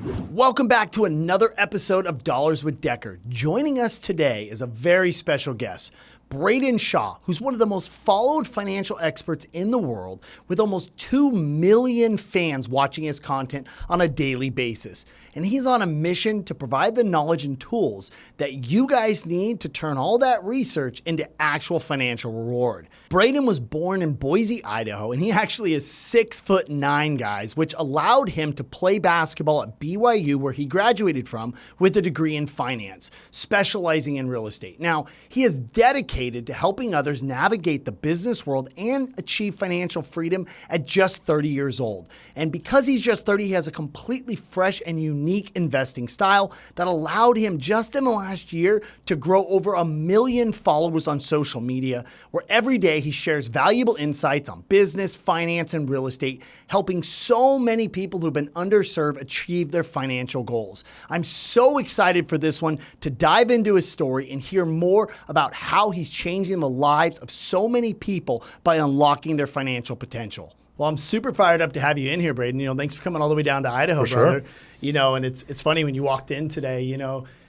Welcome back to another episode of Dollars with Decker. Joining us today is a very special guest, Braiden Shaw, who's one of the most followed financial experts in the world with almost 2 million fans watching his content on a daily basis. And he's on a mission to provide the knowledge and tools that you guys need to turn all that research into actual financial reward. Braiden was born in Boise, Idaho, and he actually is 6'9", guys, which allowed him to play basketball at BYU, where he graduated from, with a degree in finance, specializing in real estate. Now, he is dedicated to helping others navigate the business world and achieve financial freedom at just 30 years old. And because he's just 30, he has a completely fresh and unique investing style that allowed him just in the last year to grow over 1 million followers on social media, where every day he shares valuable insights on business, finance, and real estate, helping so many people who've been underserved achieve their financial goals. I'm so excited for this one to dive into his story and hear more about how he's changing the lives of so many people by unlocking their financial potential. Well, I'm super fired up to have you in here, Braiden. Thanks for coming all the way down to Idaho, brother. Sure. And it's funny when you walked in today,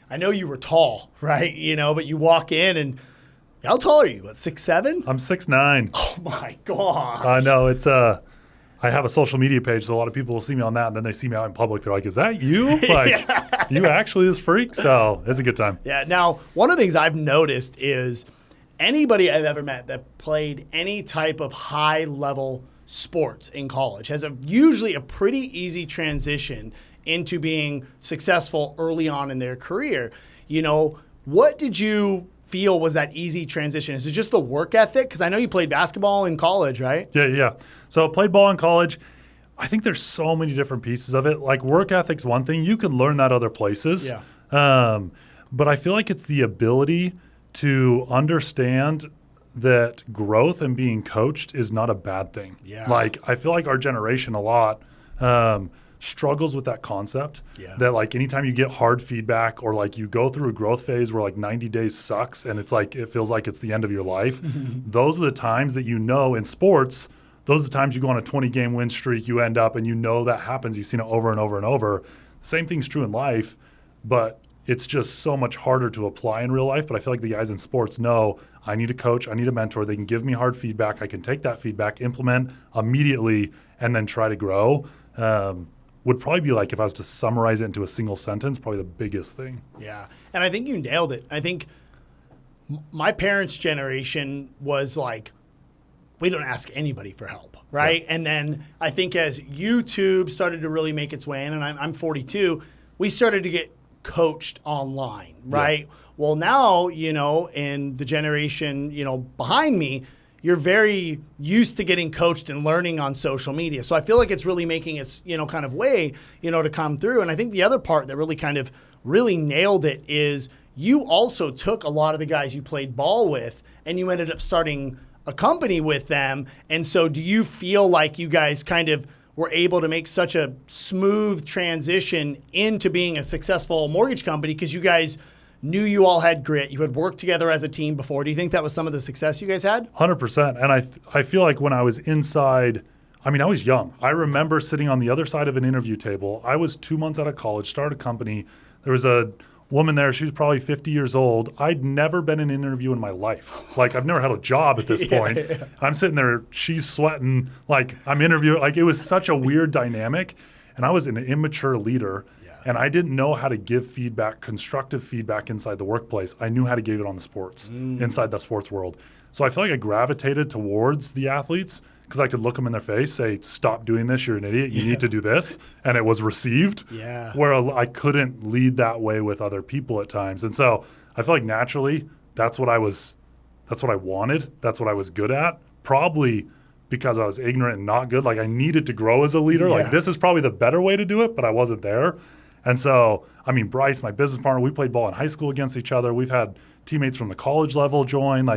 I know you were tall, right? But you walk in and how tall are you? What, 6'7"? I'm 6'9". Oh my gosh. I know. I have a social media page, so a lot of people will see me on that, and then they see me out in public. They're like, is that you? You actually this freak? So it's a good time. Yeah. Now, one of the things I've noticed is anybody I've ever met that played any type of high-level sports in college has usually a pretty easy transition into being successful early on in their career. What did you feel was that easy transition? Is it just the work ethic? Because I know you played basketball in college, right? Yeah. So I played ball in college. I think there's so many different pieces of it. Like work ethic's one thing. You can learn that other places. Yeah. But I feel like it's the ability to understand that growth and being coached is not a bad thing. Yeah. I feel like our generation a lot struggles with that concept. Yeah. That anytime you get hard feedback or you go through a growth phase where 90 days sucks and it's it feels like it's the end of your life, those are the times that in sports, those are the times you go on a 20-game win streak, you end up and that happens. You've seen it over and over and over. Same thing's true in life, but it's just so much harder to apply in real life. But I feel like the guys in sports know I need a coach, I need a mentor. They can give me hard feedback. I can take that feedback, implement immediately, and then try to grow. Would probably be if I was to summarize it into a single sentence, probably the biggest thing. Yeah. And I think you nailed it. I think my parents' generation was we don't ask anybody for help, right? Yeah. And then I think as YouTube started to really make its way in, and I'm 42, we started to get coached online, right? Yeah. Well, now, in the generation, behind me, you're very used to getting coached and learning on social media. So I feel like it's really making its, kind of way, to come through. And I think the other part that really nailed it is you also took a lot of the guys you played ball with and you ended up starting a company with them. And so do you feel like you guys kind of were able to make such a smooth transition into being a successful mortgage company because you guys knew you all had grit, you had worked together as a team before? Do you think that was some of the success you guys had? 100%. And I feel like when I was inside, I was young. I remember sitting on the other side of an interview table. I was 2 months out of college, started a company. There was a woman there, she was probably 50 years old. I'd never been in an interview in my life. I've never had a job at this point. Yeah. I'm sitting there, she's sweating, I'm interviewing. It was such a weird dynamic. And I was an immature leader. Yeah. And I didn't know how to give feedback, constructive feedback inside the workplace. I knew how to give it on the sports, inside the sports world. So I feel like I gravitated towards the athletes because I could look them in their face, say, stop doing this, you're an idiot, you need to do this. And it was received. Yeah. Where I couldn't lead that way with other people at times. And so I feel like naturally that's what I wanted. That's what I was good at. Probably because I was ignorant and not good. I needed to grow as a leader. Yeah. This is probably the better way to do it, but I wasn't there. And so, Bryce, my business partner, we played ball in high school against each other. We've had teammates from the college level join.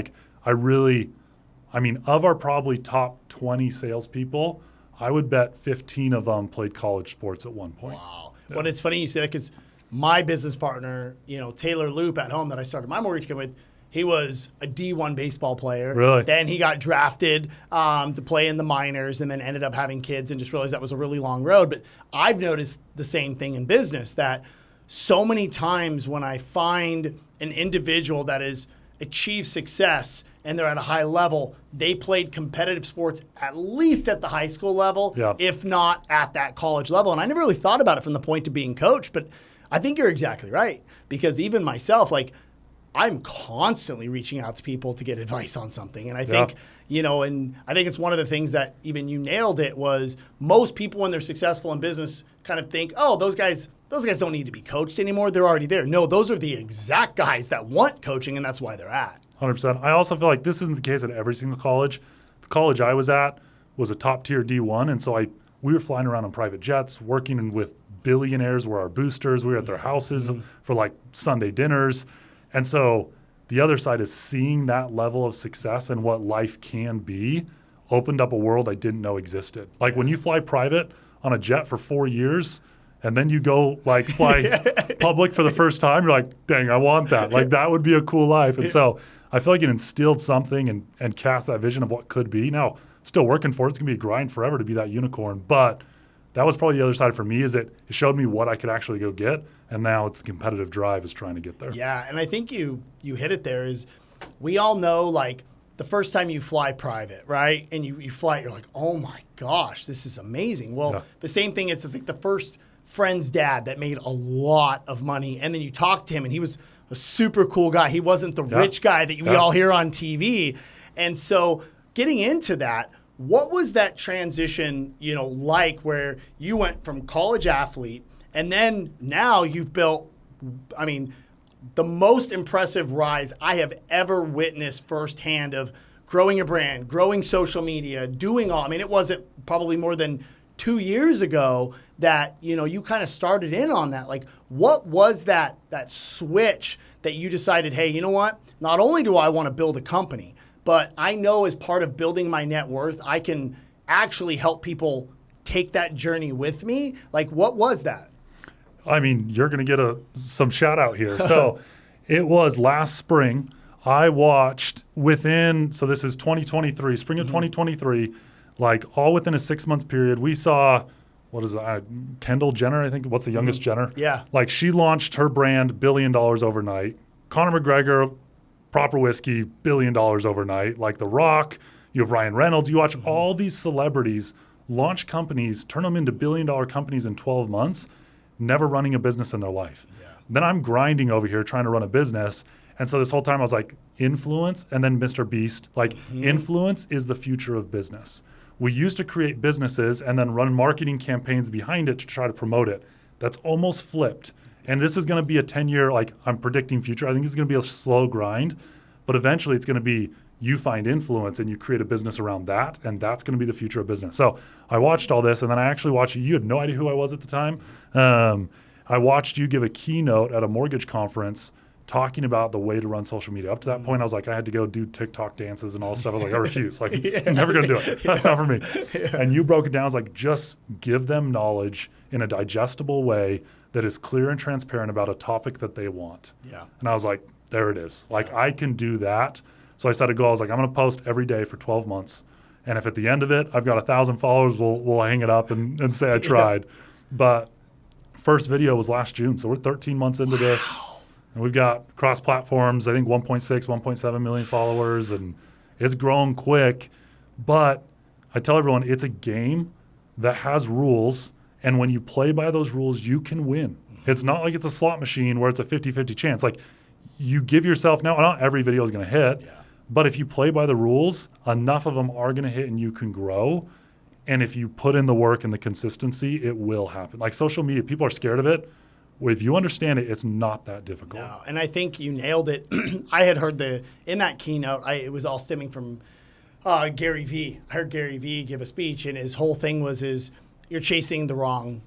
Of our probably top 20 salespeople, I would bet 15 of them played college sports at one point. Wow. Yeah. Well, it's funny you say that because my business partner, Taylor Loop at home that I started my mortgage company with, he was a D1 baseball player. Really? Then he got drafted to play in the minors and then ended up having kids and just realized that was a really long road. But I've noticed the same thing in business, that so many times when I find an individual that has achieved success and they're at a high level, they played competitive sports at least at the high school level, if not at that college level. And I never really thought about it from the point of being coached, but I think you're exactly right. Because even myself, like, I'm constantly reaching out to people to get advice on something. And I think, and I think it's one of the things that even you nailed it was most people when they're successful in business kind of think, oh, those guys don't need to be coached anymore. They're already there. No, those are the exact guys that want coaching, and that's why they're at. 100%. I also feel like this isn't the case at every single college. The college I was at was a top tier D1. And so we were flying around on private jets, working with billionaires were our boosters. We were at their houses for like Sunday dinners. And so the other side is seeing that level of success and what life can be opened up a world I didn't know existed. Like when you fly private on a jet for 4 years and then you go like fly public for the first time, you're like, dang, I want that. Like that would be a cool life. And so I feel like it instilled something and cast that vision of what could be. Now, still working for it. It's going to be a grind forever to be that unicorn. But that was probably the other side for me, is it showed me what I could actually go get. And now it's competitive drive is trying to get there. Yeah, and I think you hit it there. Is we all know, like, the first time you fly private, right? And you fly, you're like, oh my gosh, this is amazing. Well, the same thing, it's like the first friend's dad that made a lot of money. And then you talk to him and he was a super cool guy. He wasn't the rich guy that we all hear on TV. And so getting into that, what was that transition, like where you went from college athlete and then now you've built, the most impressive rise I have ever witnessed firsthand of growing a brand, growing social media, doing all. It wasn't probably more than 2 years ago that, you kind of started in on that. Like, what was that switch that you decided, hey, you know what? Not only do I want to build a company, but I know as part of building my net worth, I can actually help people take that journey with me. Like, what was that? You're going to get some shout out here. So it was last spring. I watched so this is 2023, spring of 2023, like all within a 6 month period. We saw, Kendall Jenner, I think. What's the youngest Jenner? Yeah. Like she launched her brand, $1 billion overnight. Conor McGregor, proper whiskey, $1 billion overnight. Like The Rock, you have Ryan Reynolds. You watch all these celebrities launch companies, turn them into $1 billion companies in 12 months. Never running a business in their life. Yeah. Then I'm grinding over here trying to run a business. And so this whole time I was like, influence, and then Mr. Beast. Like, influence is the future of business. We used to create businesses and then run marketing campaigns behind it to try to promote it. That's almost flipped. And this is going to be a 10-year, like I'm predicting future. I think it's going to be a slow grind. But eventually it's going to be you find influence and you create a business around that, and that's going to be the future of business. So I watched all this, and then I actually watched you. You had no idea who I was at the time. I watched you give a keynote at a mortgage conference talking about the way to run social media. Up to that point, I was like, I had to go do TikTok dances and all this stuff. I was like, I refuse. Like, I'm never going to do it. That's not for me. And you broke it down. I was like, just give them knowledge in a digestible way that is clear and transparent about a topic that they want. Yeah. And I was like, there it is. Like, I can do that. So I set a goal. I was like, I'm going to post every day for 12 months. And if at the end of it, I've got 1,000 followers, we'll hang it up and say I tried. But first video was last June. So we're 13 months into this. And we've got cross platforms, I think 1.6, 1.7 million followers. And it's grown quick. But I tell everyone, it's a game that has rules. And when you play by those rules, you can win. It's not like it's a slot machine where it's a 50-50 chance. Like, you give yourself, now not every video is going to hit. Yeah. But if you play by the rules, enough of them are going to hit and you can grow. And if you put in the work and the consistency, it will happen. Like social media, people are scared of it. If you understand it, it's not that difficult. No, and I think you nailed it. I had heard in that keynote, it was all stemming from Gary Vee. I heard Gary Vee give a speech, and his whole thing was you're chasing the wrong,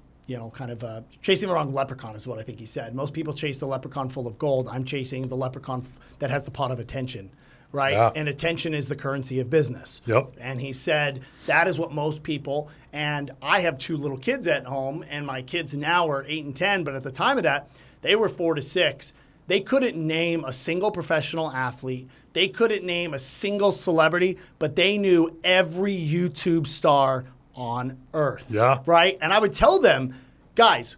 chasing the wrong leprechaun is what I think he said. Most people chase the leprechaun full of gold. I'm chasing the leprechaun that has the pot of attention. Right? Yeah. And attention is the currency of business. Yep. And he said that is what most people, and I have 2 little kids at home, and my kids now are 8 and 10, but at the time of that, they were 4 to 6. They couldn't name a single professional athlete. They couldn't name a single celebrity, but they knew every YouTube star on earth. Yeah. Right? And I would tell them, guys,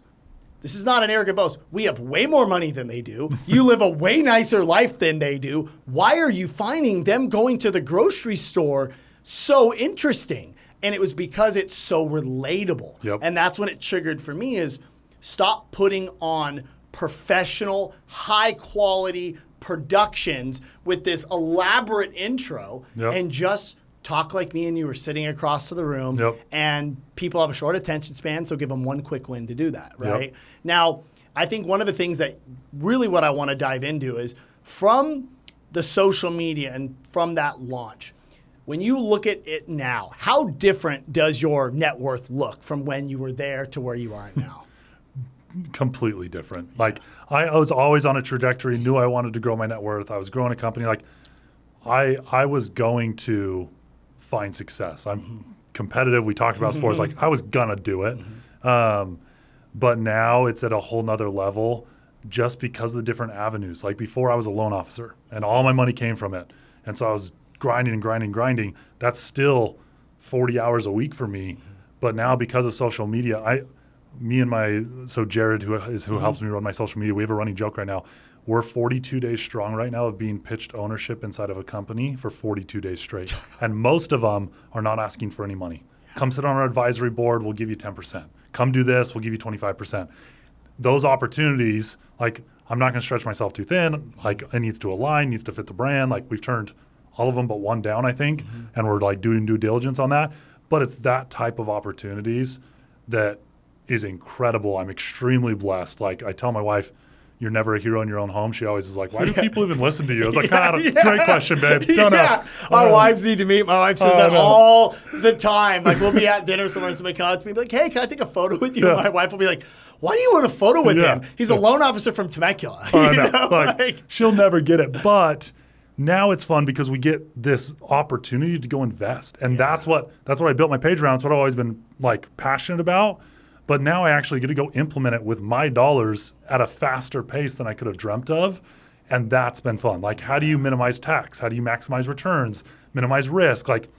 this is not an arrogant boast. We have way more money than they do. You live a way nicer life than they do. Why are you finding them going to the grocery store so interesting? And it was because it's so relatable. Yep. And that's when it triggered for me is stop putting on professional, high quality productions with this elaborate intro and just talk like me and you were sitting across to the room. And people have a short attention span, so give them one quick win to do that, right? Now, I think one of the things that really what I want to dive into is from the social media and from that launch, when you look at it now, how different does your net worth look from when you were there to where you are now? Completely different. Like I was always on a trajectory, knew I wanted to grow my net worth. I was growing a company. Like I was going to find success. I'm competitive. We talked about sports. Like I was gonna do it. But now it's at a whole nother level just because of the different avenues. Like before I was a loan officer and all my money came from it. And so I was grinding and grinding, grinding. That's still 40 hours a week for me. But now because of social media, Jared, who helps me run my social media, we have a running joke right now. We're 42 days strong right now of being pitched ownership inside of a company for 42 days straight. And most of them are not asking for any money. Come sit on our advisory board, we'll give you 10%. Come do this, we'll give you 25%. Those opportunities, like I'm not gonna stretch myself too thin. Like it needs to align, needs to fit the brand. Like we've turned all of them but one down, I think. And we're like doing due diligence on that. But it's that type of opportunities that is incredible. I'm extremely blessed. Like I tell my wife, you're never a hero in your own home. She always is like, why do people even listen to you? I was like, great question, babe. Don't know. Our wives need to meet. My wife says that all the time. Like we'll be at dinner somewhere and somebody comes up to me and be like, hey, can I take a photo with you? And my wife will be like, why do you want a photo with him? He's a loan officer from Temecula. Like, she'll never get it. But now it's fun because we get this opportunity to go invest. And that's what I built my page around. It's what I've always been like passionate about. But now I actually get to go implement it with my dollars at a faster pace than I could have dreamt of. And that's been fun. Like, how do you minimize tax? How do you maximize returns, minimize risk? Like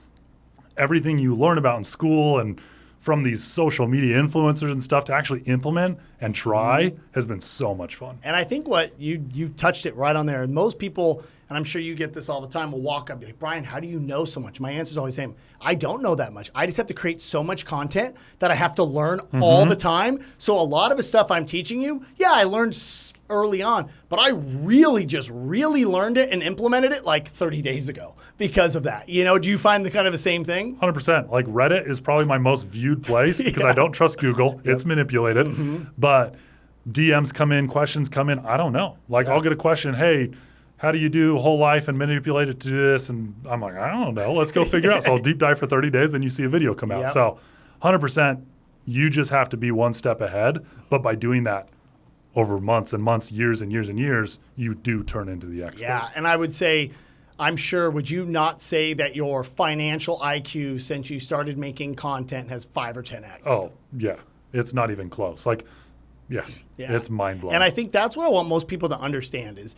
everything you learn about in school and from these social media influencers and stuff to actually implement and try has been so much fun. And I think what you touched it right on there. And most people, and I'm sure you get this all the time, will walk up and be like, Brian, how do you know so much? My answer is always the same. I don't know that much. I just have to create so much content that I have to learn all the time. So a lot of the stuff I'm teaching you, I learned early on, but I really learned it and implemented it like 30 days ago because of that. You know, do you find the kind of the same thing? 100%. Like Reddit is probably my most viewed place because I don't trust Google. It's manipulated. But DMs come in, questions come in. I don't know. Like I'll get a question, hey, how do you do whole life and manipulate it to this? And I'm like, I don't know. Let's go figure it out. So I'll deep dive for 30 days. Then you see a video come out. So 100%, you just have to be one step ahead. But by doing that over months and months, years and years and years, you do turn into the expert. Yeah. And I would say, I'm sure, would you not say that your financial IQ since you started making content has 5 or 10x? Oh, yeah. It's not even close. Like, it's mind blowing. And I think that's what I want most people to understand is,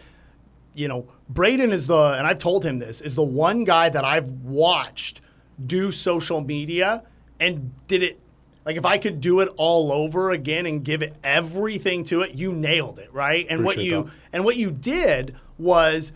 you know, Braiden is and I've told him this, is the one guy that I've watched do social media and did it. Like if I could do it all over again and give it everything to it, you nailed it, right? And what you did was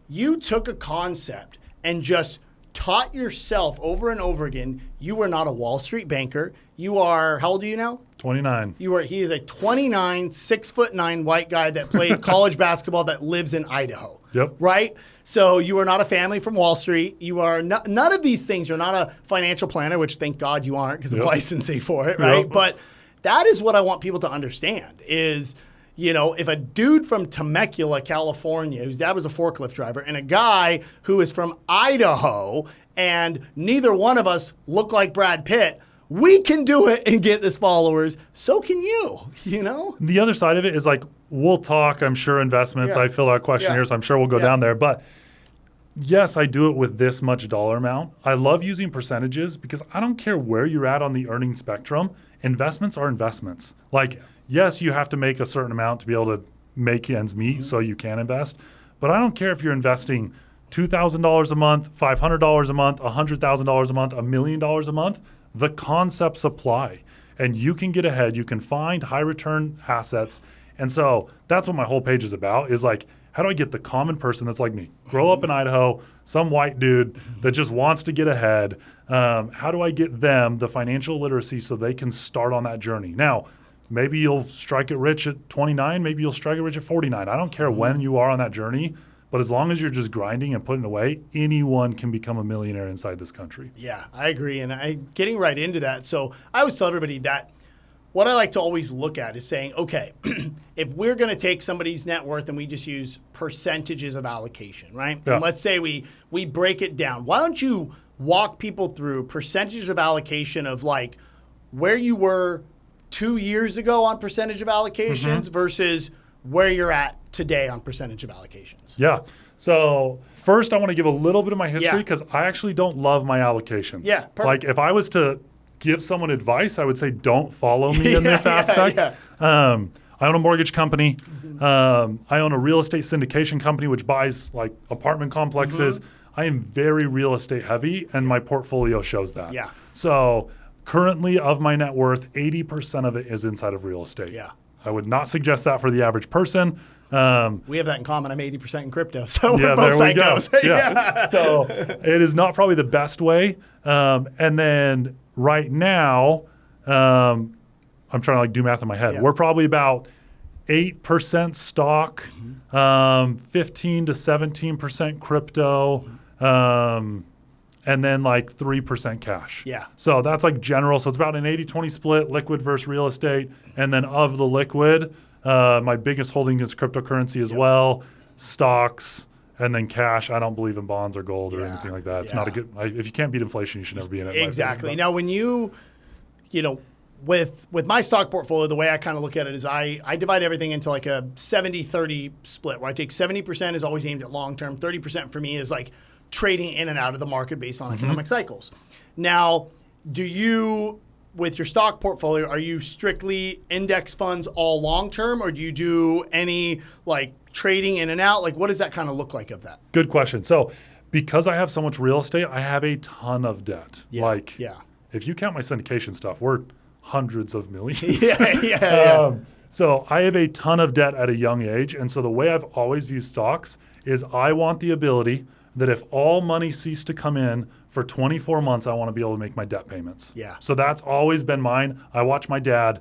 you took a concept and just taught yourself over and over again. You were not a Wall Street banker. You are, how old are you now? 29. He is a 29, 6'9" white guy that played college basketball that lives in Idaho. Yep. Right? So you are not a family from Wall Street. You are none of these things. You're not a financial planner, which thank God you aren't because of licensing for it, right? But that is what I want people to understand is, you know, if a dude from Temecula, California, whose dad was a forklift driver, and a guy who is from Idaho, and neither one of us look like Brad Pitt, we can do it and get this followers. So can you, you know? The other side of it is like, we'll talk, I'm sure, investments. I fill out questionnaires. I'm sure we'll go down there. But yes, I do it with this much dollar amount. I love using percentages because I don't care where you're at on the earning spectrum. Investments are investments. Like, yes, you have to make a certain amount to be able to make ends meet so you can invest. But I don't care if you're investing $2,000 a month, $500 a month, $100,000 a month, $1 million a month. The concepts apply, and you can get ahead. You can find high return assets. And so that's what my whole page is about, is like, how do I get the common person that's like me, grow up in Idaho, some white dude that just wants to get ahead? How do I get them the financial literacy so they can start on that journey? Now, maybe you'll strike it rich at 29, maybe you'll strike it rich at 49. I don't care when you are on that journey, but as long as you're just grinding and putting away, anyone can become a millionaire inside this country. Yeah, I agree. And getting right into that. So I always tell everybody that what I like to always look at is saying, okay, if we're going to take somebody's net worth and we just use percentages of allocation, right? Yeah. And let's say we break it down. Why don't you walk people through percentages of allocation of like where you were 2 years ago on percentage of allocations versus where you're at today on percentage of allocations? Yeah. So first I want to give a little bit of my history because I actually don't love my allocations. Yeah, perfect. Like if I was to give someone advice, I would say don't follow me in this aspect. I own a mortgage company. I own a real estate syndication company which buys like apartment complexes. I am very real estate heavy, and my portfolio shows that. Yeah. So currently of my net worth, 80% of it is inside of real estate. Yeah. I would not suggest that for the average person. We have that in common. I'm 80% in crypto. So Yeah, we're both there we go. psychos. Yeah. So it is not probably the best way. And then right now, I'm trying to like do math in my head. Yeah. We're probably about 8% stock, 15 to 17% crypto, and then like 3% cash. Yeah. So that's like general. So it's about an 80-20 split, liquid versus real estate. And then of the liquid, my biggest holding is cryptocurrency as well, stocks, and then cash. I don't believe in bonds or gold or anything like that. It's not a good, if you can't beat inflation, you should never be in it. Exactly. Now, when you know, with my stock portfolio, the way I kind of look at it is I divide everything into like a 70-30 split, where I take 70% is always aimed at long-term. 30% for me is like trading in and out of the market based on economic cycles. Now, do you, with your stock portfolio, are you strictly index funds all long-term, or do you do any like trading in and out? Like, what does that kind of look like of that? Good question. So because I have so much real estate, I have a ton of debt. If you count my syndication stuff, we're hundreds of millions. So I have a ton of debt at a young age. And so the way I've always viewed stocks is I want the ability that if all money ceased to come in for 24 months, I want to be able to make my debt payments. Yeah. So that's always been mine. I watched my dad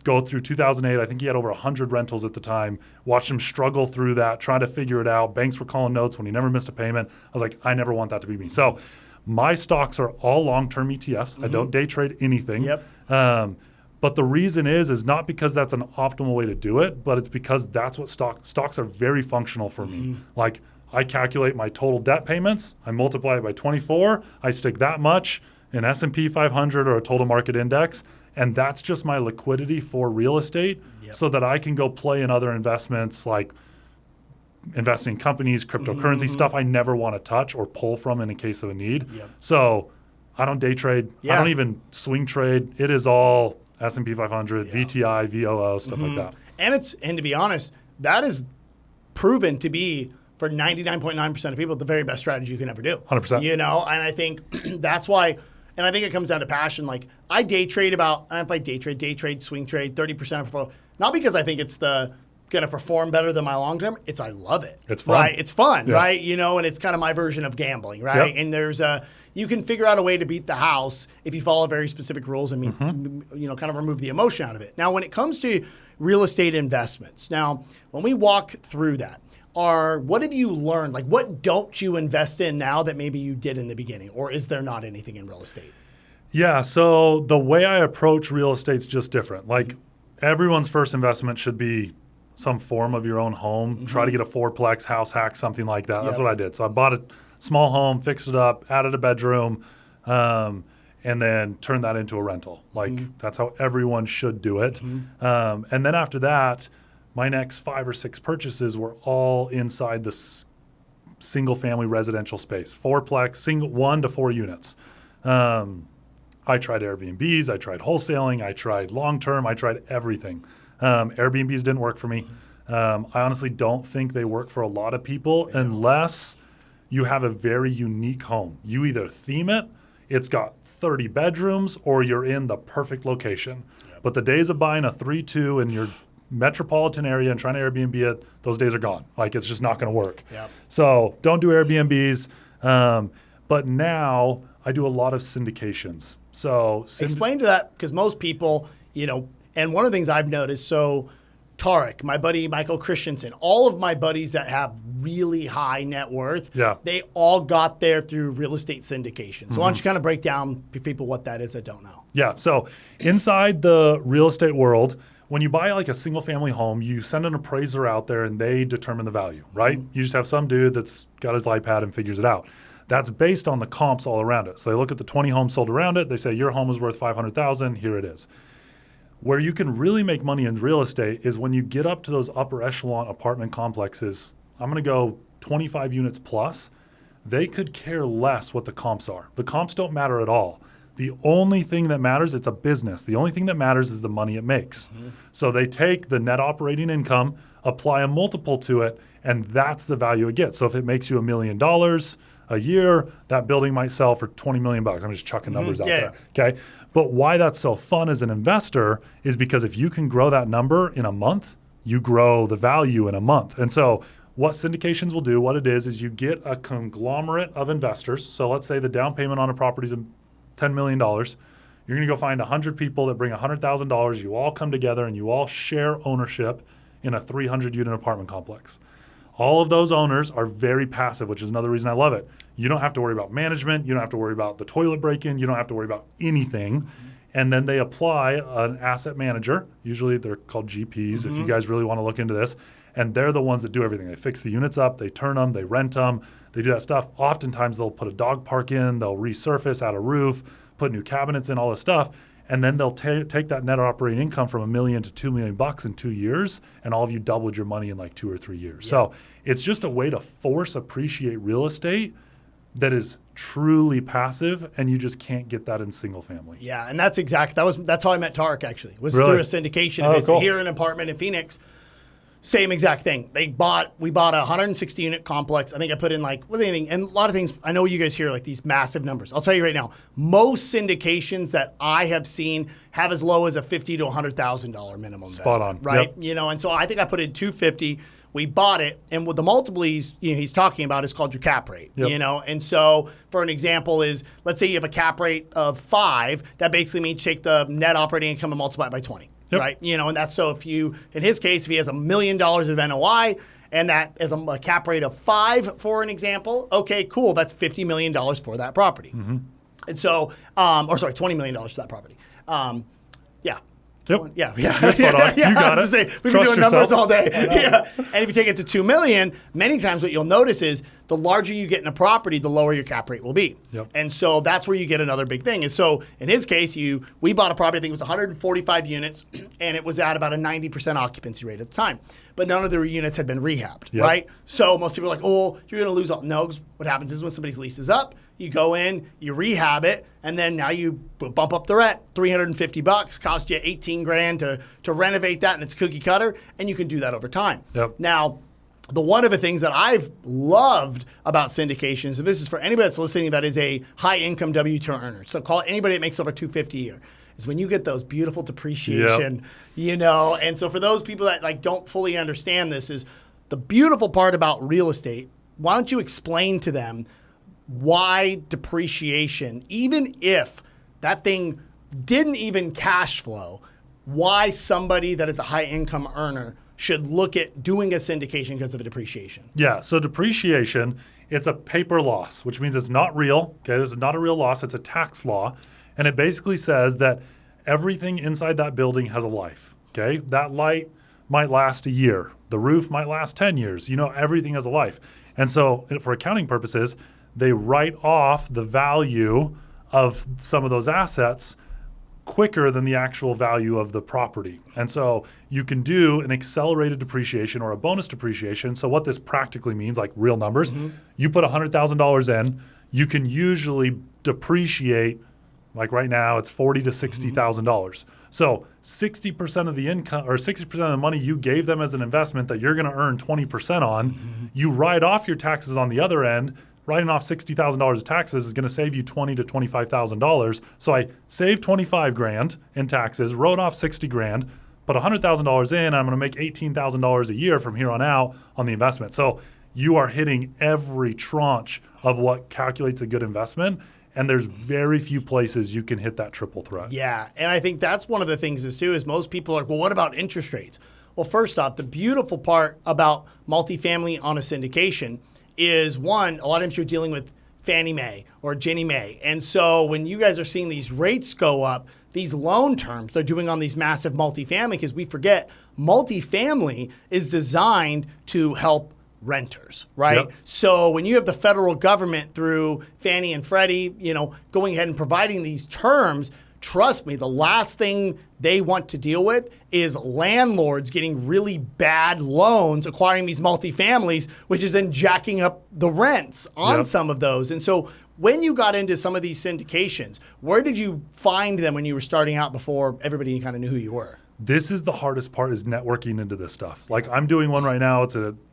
go through 2008. I think he had over 100 rentals at the time. Watched him struggle through that, trying to figure it out. Banks were calling notes when he never missed a payment. I was like, I never want that to be me. So my stocks are all long-term ETFs. I don't day trade anything. But the reason is not because that's an optimal way to do it, but it's because that's what stocks are very functional for me. Like I calculate my total debt payments, I multiply it by 24, I stick that much in S&P 500 or a total market index, and that's just my liquidity for real estate so that I can go play in other investments like investing in companies, cryptocurrency, stuff I never want to touch or pull from in a case of a need. So I don't day trade. I don't even swing trade. It is all S&P 500, VTI, VOO, stuff like that. And to be honest, that is proven to be, for 99.9% of people, the very best strategy you can ever do. 100%. You know, and I think that's why, and I think it comes down to passion. Like I day trade about, and if I day trade, swing trade, 30% of portfolio, not because I think it's going to perform better than my long term. It's I love it. It's fun. Right? It's fun, right? You know, and it's kind of my version of gambling, right? And there's you can figure out a way to beat the house if you follow very specific rules and you know, kind of remove the emotion out of it. Now, when it comes to real estate investments, now when we walk through that, what have you learned? Like, what don't you invest in now that maybe you did in the beginning, or is there not anything in real estate? Yeah. So the way I approach real estate is just different. Like everyone's first investment should be some form of your own home. Try to get a fourplex, house hack, something like that. That's what I did. So I bought a small home, fixed it up, added a bedroom, and then turned that into a rental. Like that's how everyone should do it. And then after that, my next 5 or 6 purchases were all inside the single family residential space, fourplex, 1 to 4 units. I tried Airbnbs, I tried wholesaling, I tried long-term, I tried everything. Airbnbs didn't work for me. I honestly don't think they work for a lot of people unless you have a very unique home. You either theme it, it's got 30 bedrooms, or you're in the perfect location. Yep. But the days of buying a 3-2 in your metropolitan area and trying to Airbnb it, those days are gone. Like, it's just not going to work. Yep. So don't do Airbnbs. But now I do a lot of syndications. So explain to that, because most people, and one of the things I've noticed, so Tarek, my buddy Michael Christensen, all of my buddies that have really high net worth, they all got there through real estate syndication. So why don't you kind of break down for people what that is that don't know? Yeah. So inside the real estate world, when you buy like a single family home, you send an appraiser out there and they determine the value, right? You just have some dude that's got his iPad and figures it out. That's based on the comps all around it. So they look at the 20 homes sold around it. They say, your home is worth $500,000. Here it is. Where you can really make money in real estate is when you get up to those upper echelon apartment complexes. I'm going to go 25 units plus. They could care less what the comps are. The comps don't matter at all. The only thing that matters, it's a business. The only thing that matters is the money it makes. So they take the net operating income, apply a multiple to it, and that's the value it gets. So if it makes you $1 million a year, that building might sell for $20 million. I'm just chucking numbers out there. Okay. But why that's so fun as an investor is because if you can grow that number in a month, you grow the value in a month. And so what syndications will do, what it is you get a conglomerate of investors. So let's say the down payment on a property is $10 million. You're going to go find 100 people that bring $100,000. You all come together and you all share ownership in a 300-unit apartment complex. All of those owners are very passive, which is another reason I love it. You don't have to worry about management. You don't have to worry about the toilet break-in. You don't have to worry about anything. And then they apply an asset manager. Usually they're called GPs if you guys really want to look into this. And they're the ones that do everything. They fix the units up. They turn them. They rent them. They do that stuff. Oftentimes they'll put a dog park in. They'll resurface, add a roof, put new cabinets in, all this stuff. And then they'll take that net operating income from $1 million to $2 million in 2 years, and all of you doubled your money in like 2 or 3 years. Yeah. So it's just a way to force appreciate real estate that is truly passive, and you just can't get that in single family. Yeah, and that's how I met Tarek actually. Was really? Through a syndication. Cool. Here in an apartment in Phoenix. Same exact thing. We bought a 160 unit complex. I think I put in and a lot of things. I know you guys hear like these massive numbers. I'll tell you right now, most syndications that I have seen have as low as a $50,000 to $100,000 minimum investment. Spot on, right? Yep. And so I think I put in 250. We bought it, and with the multiple he's talking about is called your cap rate. Yep. And so for an example is, let's say you have a cap rate of 5. That basically means take the net operating income and multiply it by 20. Yep. Right, and that's so in his case, if he has $1 million of NOI and that is a cap rate of 5, for an example, okay, cool, that's $50 million for that property. And so, $20 million for that property. Yeah. Yep. Yeah. You're spot on. You got it. We've been doing numbers all day. Yeah. And if you take it to $2 million, many times what you'll notice is the larger you get in a property, the lower your cap rate will be. Yep. And so that's where you get another big thing. And so in his case, we bought a property, I think it was 145 units, and it was at about a 90% occupancy rate at the time. But none of the units had been rehabbed, yep. right? So most people are like, oh, you're going to lose all. No, 'cause what happens is when somebody's lease is up, you go in, you rehab it, and then now you bump up the rent. $350 cost you $18,000 to renovate that, and it's cookie cutter, and you can do that over time. Yep. Now, one of the things that I've loved about syndications, and this is for anybody that's listening that is a high income W-2 earner, so call it anybody that makes over $250 a year, is when you get those beautiful depreciation, and so for those people that don't fully understand this, is the beautiful part about real estate. Why don't you explain to them why depreciation, even if that thing didn't even cash flow, why somebody that is a high income earner should look at doing a syndication because of a depreciation? Yeah, so depreciation, it's a paper loss, which means it's not real. Okay, this is not a real loss, it's a tax law. And it basically says that everything inside that building has a life. Okay, that light might last a year. The roof might last 10 years. Everything has a life. And so for accounting purposes, they write off the value of some of those assets quicker than the actual value of the property. And so you can do an accelerated depreciation or a bonus depreciation. So what this practically means, like real numbers, you put $100,000 in, you can usually depreciate Like right now, it's $40,000 to $60,000. So 60% of the income or 60% of the money you gave them as an investment that you're going to earn 20% on, you write off your taxes on the other end. Writing off $60,000 of taxes is going to save you $20,000 to $25,000. So I saved $25,000 in taxes, wrote off $60,000, put $100,000 in, and I'm going to make $18,000 a year from here on out on the investment. So you are hitting every tranche of what calculates a good investment. And there's very few places you can hit that triple threat. Yeah, and I think that's one of the things is too, is most people are like, well, what about interest rates? Well, first off, the beautiful part about multifamily on a syndication is one, a lot of times you're dealing with Fannie Mae or Ginnie Mae. And so when you guys are seeing these rates go up, these loan terms they're doing on these massive multifamily, because we forget multifamily is designed to help renters, right? Yep. So when you have the federal government through Fannie and Freddie, going ahead and providing these terms, trust me, the last thing they want to deal with is landlords getting really bad loans, acquiring these multifamilies, which is then jacking up the rents on some of those. And so when you got into some of these syndications, where did you find them when you were starting out before everybody kind of knew who you were? This is the hardest part, is networking into this stuff. Like I'm doing one right now.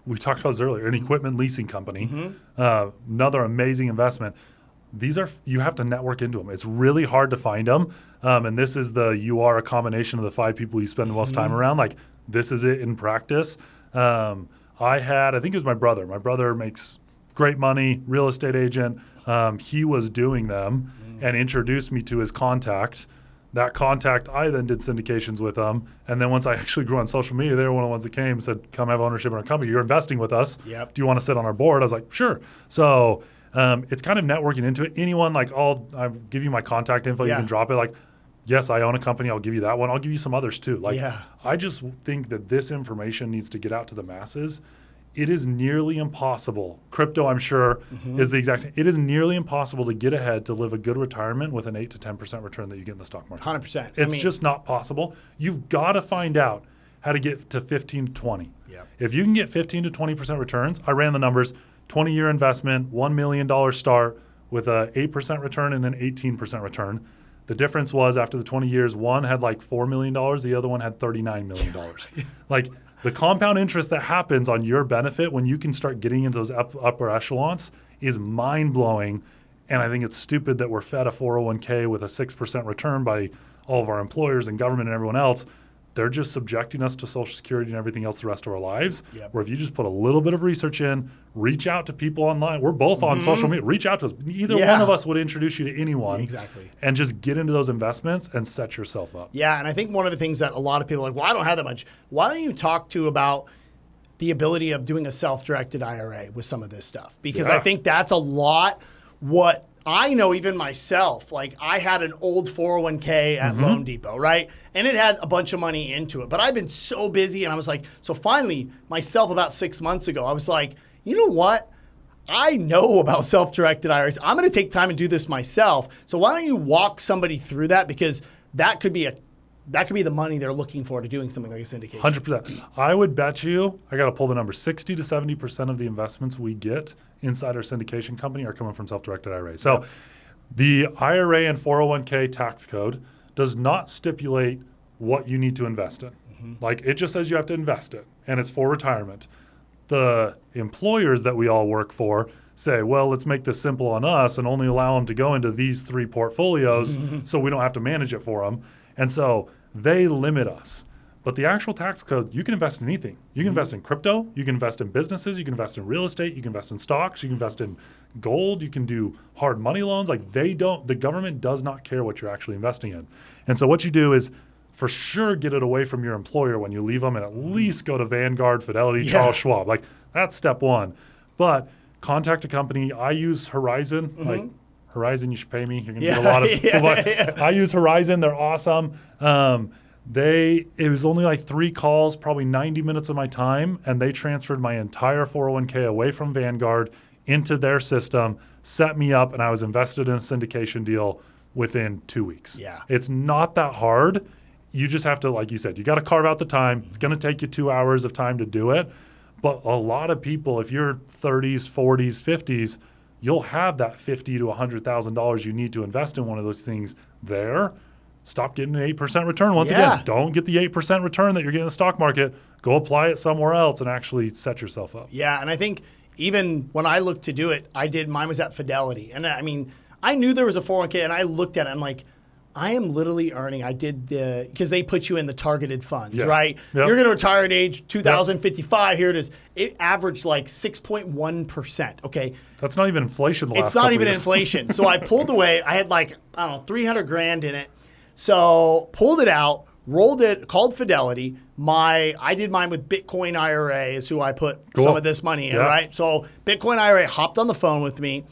We talked about this earlier, an equipment leasing company, another amazing investment. You have to network into them. It's really hard to find them. And this is you are a combination of the 5 people you spend the most time around. Like this is it in practice. I think it was my brother. My brother makes great money, real estate agent. He was doing them and introduced me to his contact. That contact, I then did syndications with them. And then once I actually grew on social media, they were one of the ones that came and said, come have ownership in our company. You're investing with us. Yep. Do you want to sit on our board? I was like, sure. So it's kind of networking into it. Anyone, I'll give you my contact info. You can drop it. Like, yes, I own a company. I'll give you that one. I'll give you some others too. I just think that this information needs to get out to the masses. It is nearly impossible. Crypto, I'm sure, is the exact same. It is nearly impossible to get ahead to live a good retirement with an 8 to 10% return that you get in the stock market. 100%. It's just not possible. You've got to find out how to get to 15 to 20. Yep. If you can get 15 to 20% returns, I ran the numbers, 20-year investment, $1 million start with a 8% return and an 18% return. The difference was after the 20 years, one had like $4 million, the other one had $39 million. The compound interest that happens on your benefit when you can start getting into those upper echelons is mind-blowing. And I think it's stupid that we're fed a 401k with a 6% return by all of our employers and government and everyone else. They're just subjecting us to Social Security and everything else the rest of our lives. Yep. Where if you just put a little bit of research in, reach out to people online. We're both on social media. Reach out to us. Either one of us would introduce you to anyone. Exactly. And just get into those investments and set yourself up. Yeah, and I think one of the things that a lot of people are like, well, I don't have that much. Why don't you talk to about the ability of doing a self-directed IRA with some of this stuff? Because I think that's a lot what I know even myself. Like I had an old 401k at Loan Depot, right? And it had a bunch of money into it. But I've been so busy and I was like, so finally myself about 6 months ago, I was like, you know what? I know about self-directed IRAs. I'm going to take time and do this myself. So why don't you walk somebody through that? Because that could be the money they're looking for to doing something like a syndication. 100%. I would bet you, I got to pull the number, 60 to 70% of the investments we get inside our syndication company are coming from self-directed IRAs. So the IRA and 401k tax code does not stipulate what you need to invest in. It just says you have to invest it, and it's for retirement. The employers that we all work for say, well, let's make this simple on us and only allow them to go into these 3 portfolios so we don't have to manage it for them. And so they limit us. But the actual tax code, you can invest in anything. You can invest in crypto. You can invest in businesses. You can invest in real estate. You can invest in stocks. You can invest in gold. You can do hard money loans. The government does not care what you're actually investing in. And so what you do is for sure get it away from your employer when you leave them and at least go to Vanguard, Fidelity, Charles Schwab. That's step one. But contact a company. I use Horizon. Horizon, you should pay me. You're going to get a lot of I use Horizon. They're awesome. It was only 3 calls, probably 90 minutes of my time, and they transferred my entire 401k away from Vanguard into their system, set me up, and I was invested in a syndication deal within 2 weeks. Yeah. It's not that hard. You just have to, like you said, you got to carve out the time. It's going to take you 2 hours of time to do it. But a lot of people, if you're 30s, 40s, 50s, you'll have that $50,000 to $100,000 you need to invest in one of those things there. Stop getting an 8% return. Once again, don't get the 8% return that you're getting in the stock market. Go apply it somewhere else and actually set yourself up. Yeah, and I think even when I looked to do it, mine was at Fidelity. And I mean, I knew there was a 401k, and I looked at it, I'm like, I am literally earning, because they put you in the targeted funds, right? Yep. You're going to retire at age 2055. Here it is. It averaged like 6.1%. Okay. That's not even inflation. It's not even inflation. So I pulled away. I had like, I don't know, 300 grand in it. So pulled it out, rolled it, called Fidelity. I did mine with Bitcoin IRA is who I put some of this money in, right? So Bitcoin IRA hopped on the phone with me,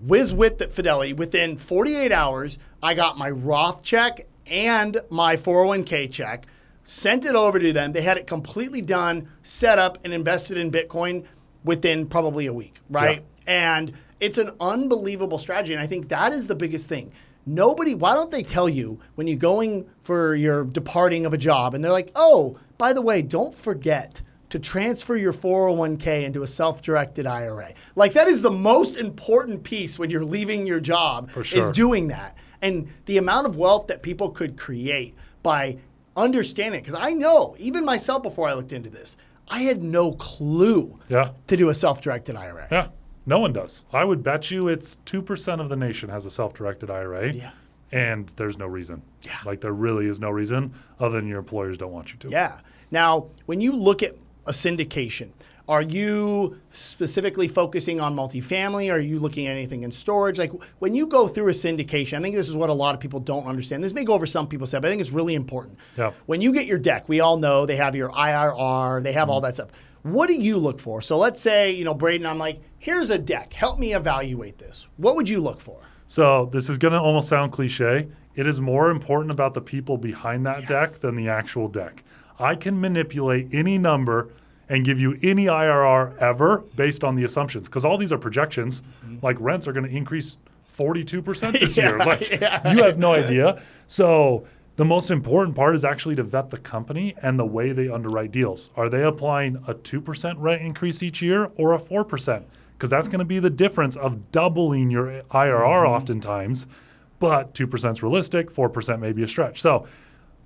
whiz-whipped at Fidelity. Within 48 hours, I got my Roth check and my 401k check, sent it over to them. They had it completely done, set up, and invested in Bitcoin within probably a week, right? Yeah. And it's an unbelievable strategy, and I think that is the biggest thing. Why don't they tell you when you're going for your departing of a job and they're like, oh, by the way, don't forget to transfer your 401k into a self-directed IRA. Like that is the most important piece when you're leaving your job is doing that. And the amount of wealth that people could create by understanding, because I know, even myself before I looked into this, I had no clue to do a self-directed IRA. Yeah. No one does. I would bet you it's 2% of the nation has a self-directed IRA, and there's no reason. Yeah. Like there really is no reason other than your employers don't want you to. Yeah. Now, when you look at a syndication, are you specifically focusing on multifamily? Are you looking at anything in storage? Like when you go through a syndication, I think this is what a lot of people don't understand. This may go over some people's head, but I think it's really important. Yeah. When you get your deck, we all know they have your IRR, they have all that stuff. What do you look for? So let's say, Braiden, I'm like, here's a deck. Help me evaluate this. What would you look for? So this is going to almost sound cliche. It is more important about the people behind that deck than the actual deck. I can manipulate any number and give you any IRR ever based on the assumptions, because all these are projections. Like rents are going to increase 42% this year. Like you have no idea. So the most important part is actually to vet the company and the way they underwrite deals. Are they applying a 2% rent increase each year or a 4%? Because that's going to be the difference of doubling your IRR oftentimes, but 2% is realistic, 4% may be a stretch. So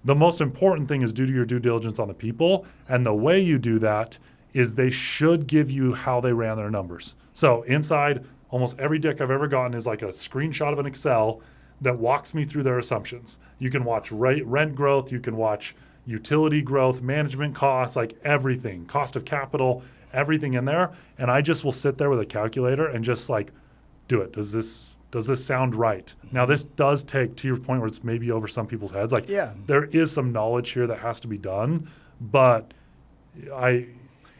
the most important thing is do your due diligence on the people, and the way you do that is they should give you how they ran their numbers. So inside almost every deck I've ever gotten is like a screenshot of an Excel that walks me through their assumptions. You can watch rent growth, you can watch utility growth, management costs, like everything, cost of capital, everything in there. And I just will sit there with a calculator and just like do it. Does this sound right? Now this does take, to your point where it's maybe over some people's heads, like there is some knowledge here that has to be done, but I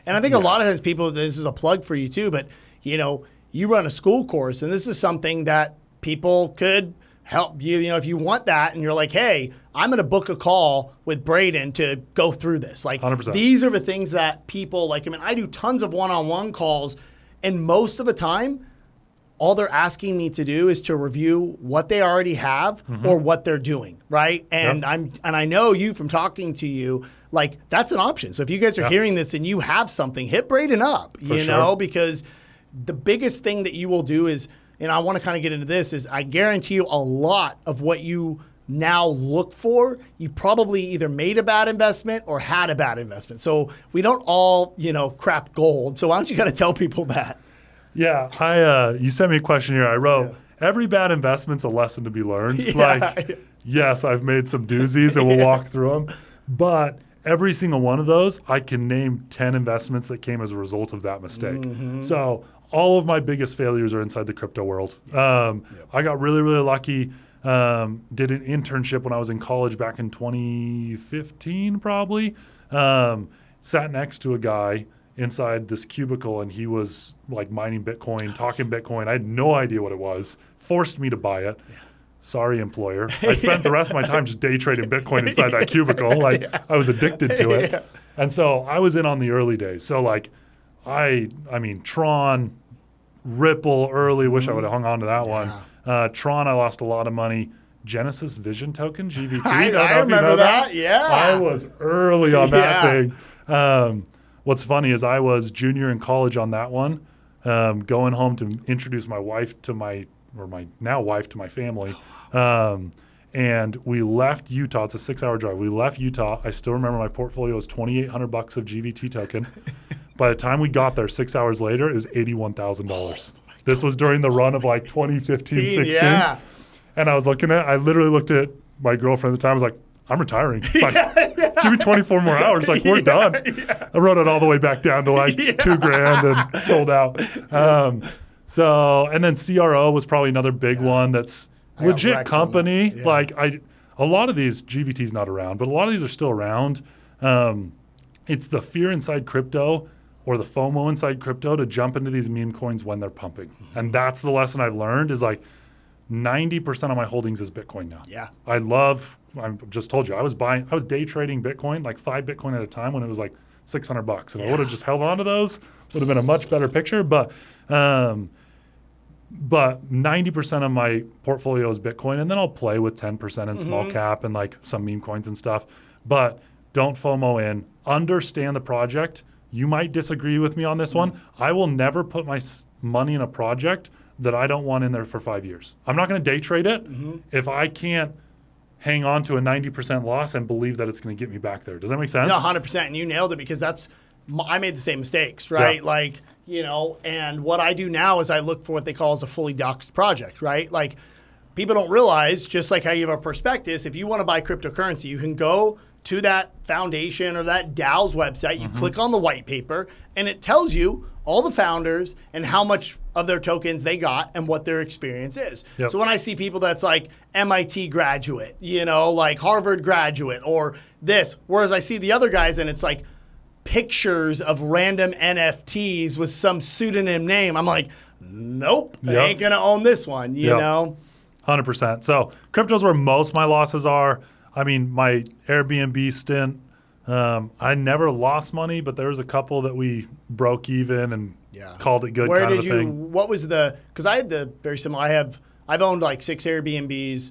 think a lot of times people, this is a plug for you too, but you run a school course, and this is something that people could help you, if you want that and you're like, hey, I'm going to book a call with Braiden to go through this. Like 100%. These are the things that people like. I do tons of one-on-one calls, and most of the time, all they're asking me to do is to review what they already have or what they're doing, right? And I know you from talking to you, like that's an option. So if you guys are hearing this and you have something, hit Braiden up, because the biggest thing that you will do is, and I want to kind of get into this, is I guarantee you a lot of what you now look for, you've probably either made a bad investment or had a bad investment. So we don't all, crap gold. So why don't you kind of tell people that? Yeah, you sent me a question here. I wrote, every bad investment's a lesson to be learned. Yes, I've made some doozies and we'll walk through them. But every single one of those, I can name 10 investments that came as a result of that mistake. So all of my biggest failures are inside the crypto world. I got really, really lucky. Did an internship when I was in college back in 2015 probably. Sat next to a guy inside this cubicle, and he was like mining Bitcoin, talking Bitcoin. I had no idea what it was. Forced me to buy it. Sorry, employer. I spent the rest of my time just day trading Bitcoin inside that cubicle. I was addicted to it. And so I was in on the early days. So I mean, Tron, Ripple early, wish I would have hung on to that one. Tron, I lost a lot of money. Genesis Vision Token, GVT. I remember that. Yeah. I was early on that thing. What's funny is I was junior in college on that one. going home to introduce my now wife to my family. And we left Utah. It's a 6-hour drive. We left Utah. I still remember my portfolio was $2,800 of GVT token. By the time we got there, 6 hours later, it was $81,000. This was during the run of like 2015, 16. Yeah. And I literally looked at my girlfriend at the time. I was like, I'm retiring. Like, give me 24 more hours. Like, we're done. Yeah. I rode it all the way back down to like $2,000 and sold out. And then CRO was probably another big one that's legit company. Yeah. Like a lot of these, GVT's not around, but a lot of these are still around. It's the fear inside crypto or the FOMO inside crypto to jump into these meme coins when they're pumping. Mm-hmm. And that's the lesson I've learned is like 90% of my holdings is Bitcoin now. Yeah. I just told you, I was day trading Bitcoin, like 5 Bitcoin at a time when it was like $600. If I would have just held on to those, would have been a much better picture. But 90% of my portfolio is Bitcoin, and then I'll play with 10% in small cap and like some meme coins and stuff. But don't FOMO in. Understand the project. You might disagree with me on this one. I will never put my money in a project that I don't want in there for 5 years. I'm not going to day trade it if I can't hang on to a 90% loss and believe that it's going to get me back there. Does that make sense? No, 100%. And you nailed it because I made the same mistakes, right? Yeah. Like, and what I do now is I look for what they call as a fully doxed project, right? Like, people don't realize, just like how you have a prospectus, if you want to buy cryptocurrency, you can go to that foundation or that DAO's website, you click on the white paper, and it tells you all the founders and how much of their tokens they got and what their experience is. Yep. So when I see people that's like MIT graduate, like Harvard graduate or this, whereas I see the other guys and it's like pictures of random NFTs with some pseudonym name, I'm like, nope, they ain't going to own this one, you know? 100%. So crypto's where most of my losses are. I mean, my Airbnb stint, I never lost money, but there was a couple that we broke even and called it good. Where kind did of you, thing. What was because I had the very similar, I've owned like 6 Airbnbs,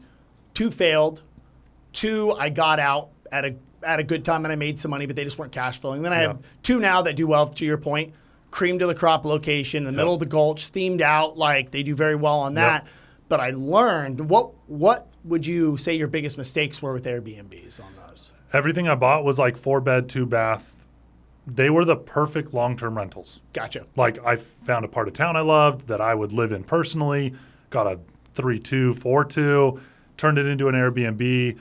2 failed, 2 I got out at a good time and I made some money, but they just weren't cash flowing. Then I have 2 now that do well, to your point, cream to the crop location, in the middle of the gulch, themed out, like they do very well on that. But I learned, what would you say your biggest mistakes were with Airbnbs on those? Everything I bought was like 4-bed, 2-bath. They were the perfect long-term rentals. Gotcha. Like I found a part of town I loved that I would live in personally, got a 3-2, 4-2, turned it into an Airbnb.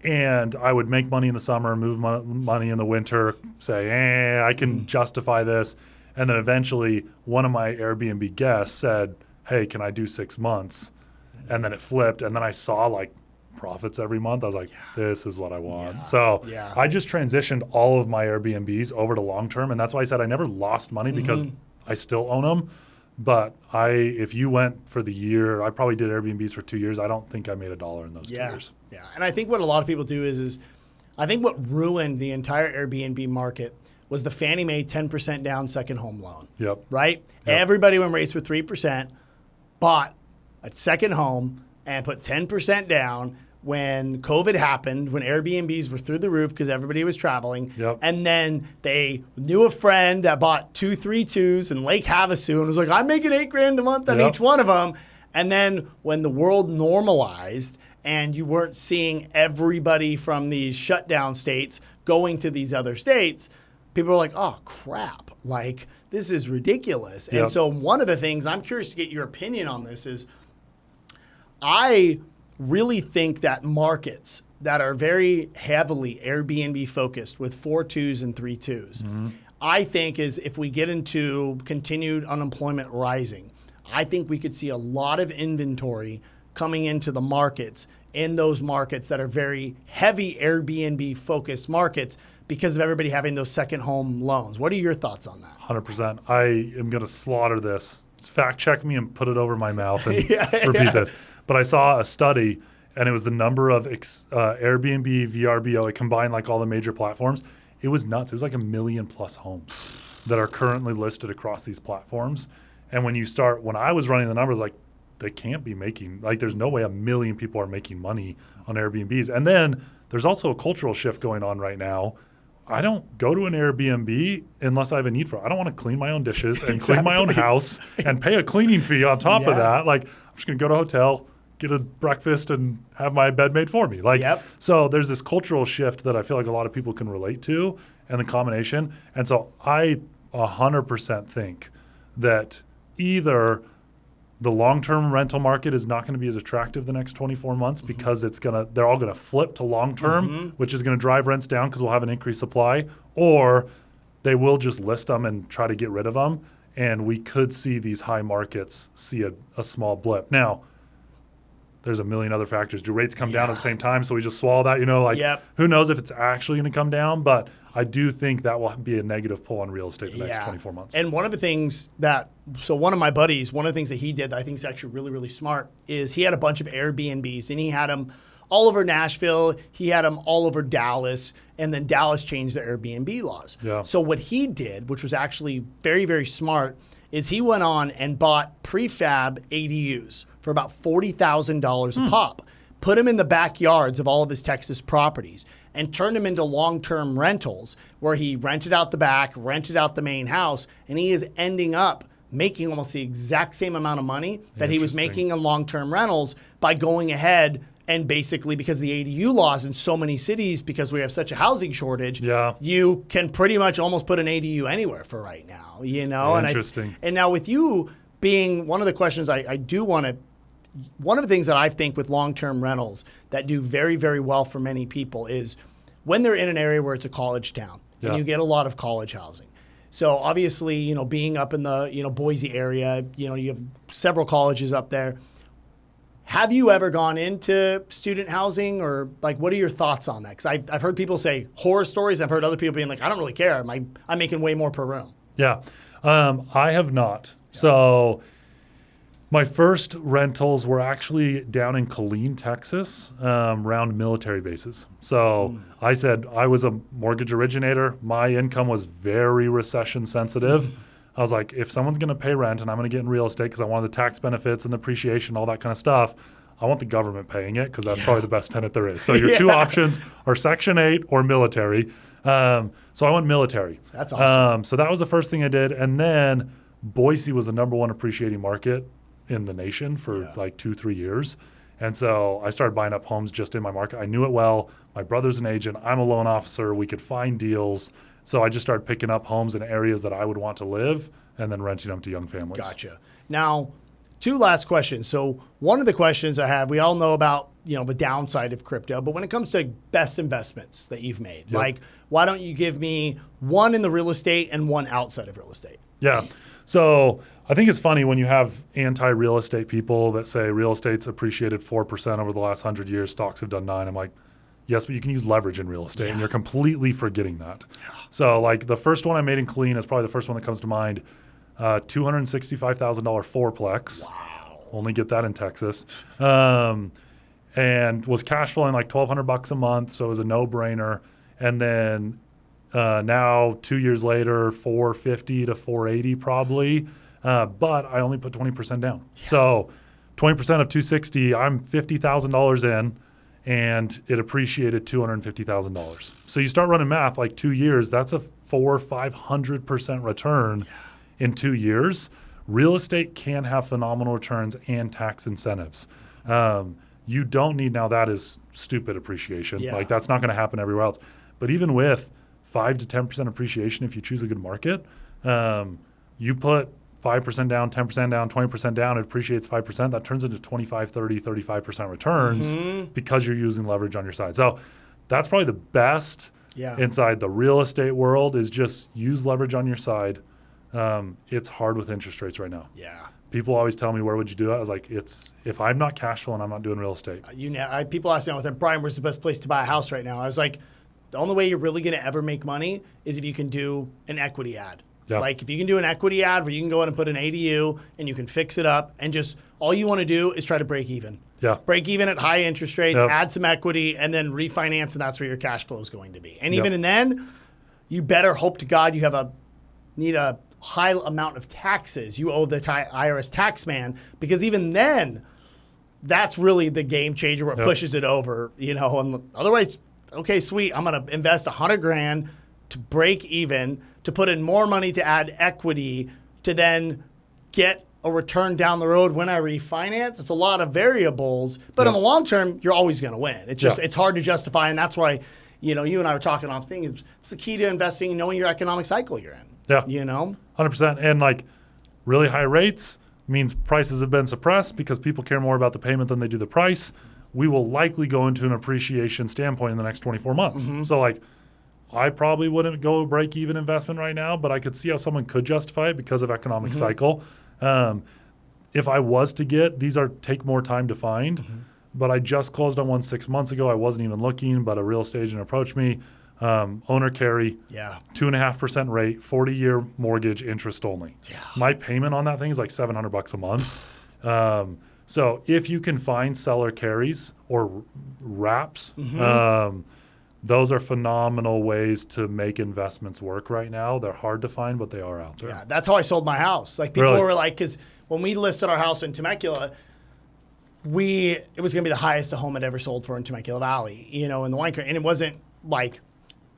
And I would make money in the summer, move money in the winter, say, I can justify this. And then eventually one of my Airbnb guests said, hey, can I do 6 months? And then it flipped. And then I saw like profits every month. I was like, this is what I want. So I just transitioned all of my Airbnbs over to long-term. And that's why I said I never lost money because I still own them. But if you went for the year, I probably did Airbnbs for 2 years. I don't think I made $1 in those 2 years. Yeah. And I think what a lot of people do is I think what ruined the entire Airbnb market was the Fannie Mae 10% down second home loan. Yep. Right? Yep. Everybody, when rates were 3%, bought a second home and put 10% down when COVID happened, when Airbnbs were through the roof because everybody was traveling. Yep. And then they knew a friend that bought 2 3-2s in Lake Havasu and was like, I'm making $8,000 a month on each one of them. And then when the world normalized and you weren't seeing everybody from these shutdown states going to these other states, people were like, oh, crap. Like, this is ridiculous. And so one of the things, I'm curious to get your opinion on this, is I really think that markets that are very heavily Airbnb focused with 4-2s and 3-2s, I think is if we get into continued unemployment rising, I think we could see a lot of inventory coming into the markets in those markets that are very heavy Airbnb focused markets because of everybody having those second home loans. What are your thoughts on that? 100%. I am going to slaughter this. Fact check me and put it over my mouth and repeat this. But I saw a study, and it was the number of Airbnb, VRBO, it combined like all the major platforms. It was nuts. It was like 1 million plus homes that are currently listed across these platforms. And when I was running the numbers, like they can't be making, like there's no way 1 million people are making money on Airbnbs. And then there's also a cultural shift going on right now. I don't go to an Airbnb unless I have a need for it. I don't want to clean my own dishes and clean my own house and pay a cleaning fee on top of that. Like, I'm just going to go to a hotel, get a breakfast, and have my bed made for me. Like, so there's this cultural shift that I feel like a lot of people can relate to, and the combination. And so I 100% think that either the long-term rental market is not going to be as attractive the next 24 months because they're all going to flip to long-term, which is going to drive rents down because we'll have an increased supply, or they will just list them and try to get rid of them. And we could see these high markets see a small blip. Now, there's a million other factors. Do rates come down at the same time? So we just swallow that, who knows if it's actually going to come down, but I do think that will be a negative pull on real estate the next 24 months. And one of the things one of my buddies, one of the things that he did that I think is actually really, really smart is he had a bunch of Airbnbs, and he had them all over Nashville. He had them all over Dallas, and then Dallas changed their Airbnb laws. Yeah. So what he did, which was actually very, very smart, is he went on and bought prefab ADUs for about $40,000 a pop, put them in the backyards of all of his Texas properties, and turned them into long-term rentals where he rented out the back, rented out the main house, and he is ending up making almost the exact same amount of money that he was making in long-term rentals by going ahead and basically, because the ADU laws in so many cities, because we have such a housing shortage, you can pretty much almost put an ADU anywhere for right now, Interesting. And now with you being one of the questions I do want to, one of the things that I think with long-term rentals that do very, very well for many people is when they're in an area where it's a college town and you get a lot of college housing. So obviously, being up in the, Boise area, you have several colleges up there. Have you ever gone into student housing, or like, what are your thoughts on that? Because I've heard people say horror stories. I've heard other people being like, I don't really care. I'm making way more per room. Yeah. I have not. Yeah. So my first rentals were actually down in Killeen, Texas, around military bases. So I said I was a mortgage originator. My income was very recession sensitive. I was like, if someone's going to pay rent and I'm going to get in real estate because I wanted the tax benefits and the appreciation, all that kind of stuff, I want the government paying it because that's probably the best tenant there is. So your two options are Section 8 or military. So I went military. That's awesome. So that was the first thing I did. And then Boise was the number one appreciating market in the nation for like 2-3 years. And so I started buying up homes just in my market. I knew it well. My brother's an agent. I'm a loan officer. We could find deals. So I just started picking up homes in areas that I would want to live and then renting them to young families. Gotcha. Now, two last questions. So one of the questions I have, we all know about, the downside of crypto, but when it comes to best investments that you've made, like, why don't you give me one in the real estate and one outside of real estate? Yeah. So I think it's funny when you have anti-real estate people that say real estate's appreciated 4% over the last 100 years, stocks have done 9%. I'm like, yes, but you can use leverage in real estate, and you're completely forgetting that. So like the first one I made in Killeen is probably the first one that comes to mind, $265,000 fourplex. Wow. Only get that in Texas. And was cash flowing like $1,200 a month, so it was a no-brainer. And then now 2 years later, $450 to $480 probably, but I only put 20% down. So 20% of $260, I'm $50,000 in, and it appreciated $250,000. So you start running math, like 2 years, that's a 500% return in 2 years. Real estate can have phenomenal returns and tax incentives. You don't need, now that is stupid appreciation. Like that's not going to happen everywhere else. But even with 5 to 10% appreciation, if you choose a good market, you put 5% down, 10% down, 20% down, it appreciates 5%. That turns into 25, 30, 35% returns because you're using leverage on your side. So that's probably the best inside the real estate world is just use leverage on your side. It's hard with interest rates right now. Yeah. People always tell me, where would you do it? I was like, if I'm not cash flowing, I'm not doing real estate. People ask me all the time, Brian, where's the best place to buy a house right now? I was like, the only way you're really going to ever make money is if you can do an equity ad. Yep. Like if you can do an equity ad where you can go in and put an ADU and you can fix it up and just all you want to do is try to break even. Yeah. Break even at high interest rates, add some equity, and then refinance, and that's where your cash flow is going to be. And even in then, you better hope to God you need a high amount of taxes. You owe the IRS tax man, because even then, that's really the game changer where it pushes it over, And otherwise, okay, sweet, I'm going to invest $100,000, to break even, to put in more money to add equity, to then get a return down the road when I refinance. It's a lot of variables, but in the long term, you're always going to win. It's just, it's hard to justify. And that's why, you and I were talking off things. It's the key to investing, knowing your economic cycle you're in. Yeah. 100%. And like really high rates means prices have been suppressed because people care more about the payment than they do the price. We will likely go into an appreciation standpoint in the next 24 months. So like, I probably wouldn't go break even investment right now, but I could see how someone could justify it because of economic cycle. If I was to get, these take more time to find, but I just closed on one 6 months ago. I wasn't even looking, but a real estate agent approached me. Owner carry, 2.5% rate, 40-year mortgage, interest only. My payment on that thing is like $700 a month. So if you can find seller carries or wraps, those are phenomenal ways to make investments work right now. They're hard to find, but they are out there. Yeah, that's how I sold my house. Like people were like, because when we listed our house in Temecula, it was going to be the highest a home had ever sold for in Temecula Valley, in the wine country. And it wasn't like,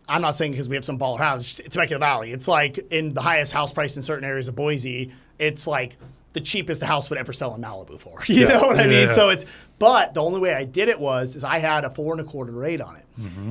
I'm not saying because we have some baller houses, Temecula Valley. It's like in the highest house price in certain areas of Boise, it's like the cheapest the house would ever sell in Malibu for. You know what I mean? So but the only way I did it is I had a 4.25% rate on it.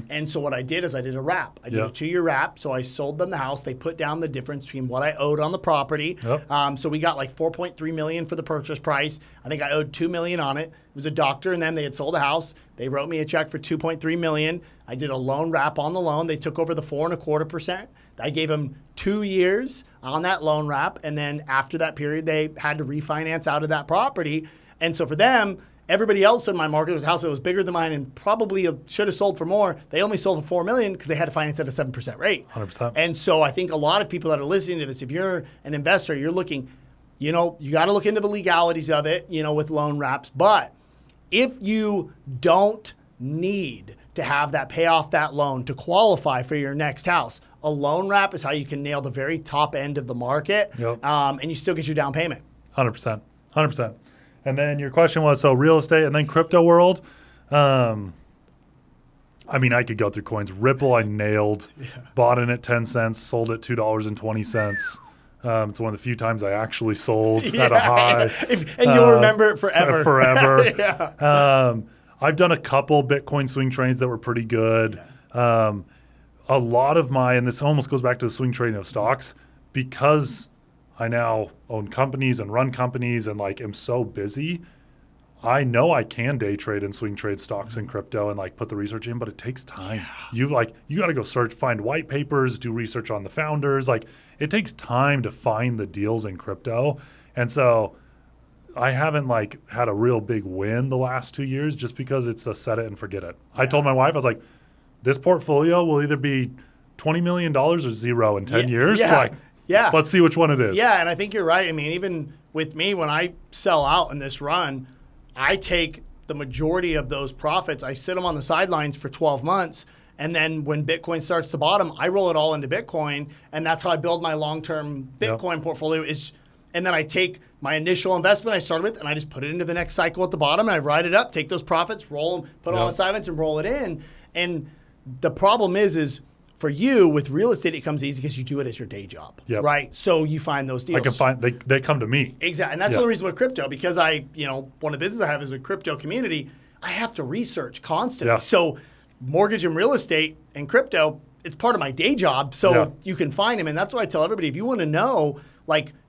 And so what I did is I did a wrap. I did a 2-year wrap. So I sold them the house. They put down the difference between what I owed on the property. So we got like $4.3 million for the purchase price. I think I owed $2 million on it. It was a doctor, and then they had sold a house. They wrote me a check for $2.3 million. I did a loan wrap on the loan. They took over the 4.25%. I gave them 2 years on that loan wrap, and then after that period, they had to refinance out of that property. And so for them, everybody else in my market was a house that was bigger than mine and probably should have sold for more. They only sold for $4 million because they had to finance at a 7% rate. 100%. And so I think a lot of people that are listening to this, if you're an investor, you're looking, you got to look into the legalities of it, with loan wraps. But if you don't need to have that pay off that loan to qualify for your next house, a loan wrap is how you can nail the very top end of the market, and you still get your down payment. 100%. 100%. And then your question was, so real estate and then crypto world. I could go through coins. Ripple, I nailed. Bought in at 10 cents, sold at $2.20. It's one of the few times I actually sold at a high. And you'll remember it forever. Forever. I've done a couple Bitcoin swing trades that were pretty good. A lot of and this almost goes back to the swing trading of stocks, because I now own companies and run companies and am so busy. I know I can day trade and swing trade stocks and crypto and put the research in, but it takes time. You got to go search, find white papers, do research on the founders. It takes time to find the deals in crypto. And so I haven't had a real big win the last 2 years just because it's a set it and forget it. I told my wife, I was like, this portfolio will either be $20 million or zero in 10 years. Let's see which one it is. Yeah, and I think you're right. Even with me, when I sell out in this run, I take the majority of those profits. I sit them on the sidelines for 12 months. And then when Bitcoin starts to bottom, I roll it all into Bitcoin. And that's how I build my long-term Bitcoin portfolio. And then I take my initial investment I started with, and I just put it into the next cycle at the bottom, and I ride it up, take those profits, roll them, put it on the sidelines, and roll it in. And the problem is for you with real estate, it comes easy because you do it as your day job, right? So you find those deals. I can find they come to me. Exactly, and that's the only reason with crypto, because one of the businesses I have is a crypto community. I have to research constantly. So mortgage and real estate and crypto, it's part of my day job. So you can find them, and that's why I tell everybody, if you want to know,